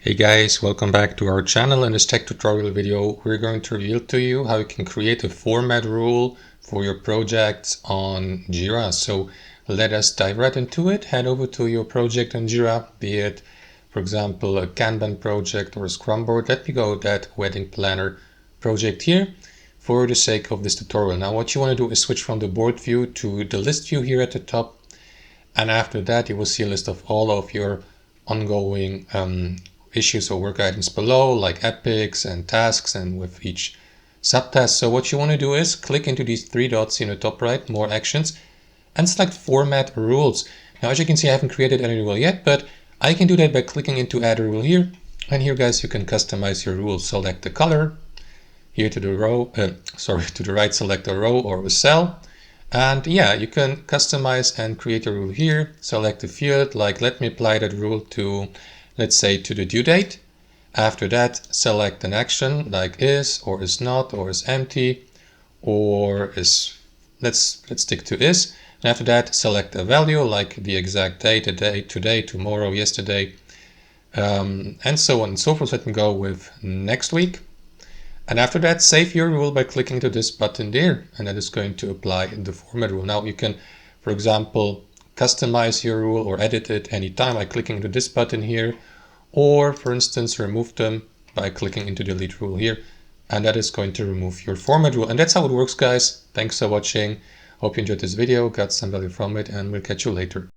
Hey guys, welcome back to our channel. In this tech tutorial video, we're going to reveal to you how you can create a format rule for your projects on Jira. So let us dive right into it. Head over to your project on Jira, be it, for example, a Kanban project or a Scrum board. Let me go with that wedding planner project here for the sake of this tutorial. Now what you want to do is switch from the board view to the list view here at the top. And after that, you will see a list of all of your ongoing issues or work items below, like epics and tasks, and with each subtask. So what you want to do is click into these three dots in the top right, more actions, and select format rules. Now, as you can see, I haven't created any rule yet, but I can do that by clicking into add a rule here. And here, guys, you can customize your rule. Select the color. Here to the to the right, select a row or a cell. And yeah, you can customize and create a rule here. Select a field, like let me apply that rule to, let's say, to the due date. After that, select an action like is or is not or is empty or is, let's stick to is. And after that, select a value like the exact date, today, tomorrow, yesterday, and so on and so forth. Let me go with next week. And after that, save your rule by clicking to this button there, and that is going to apply the format rule. Now you can, for example, customize your rule or edit it anytime by clicking into this button here, or for instance, remove them by clicking into delete rule here, and that is going to remove your format rule. And that's how it works, guys. Thanks for watching. Hope you enjoyed this video, got some value from it, and we'll catch you later.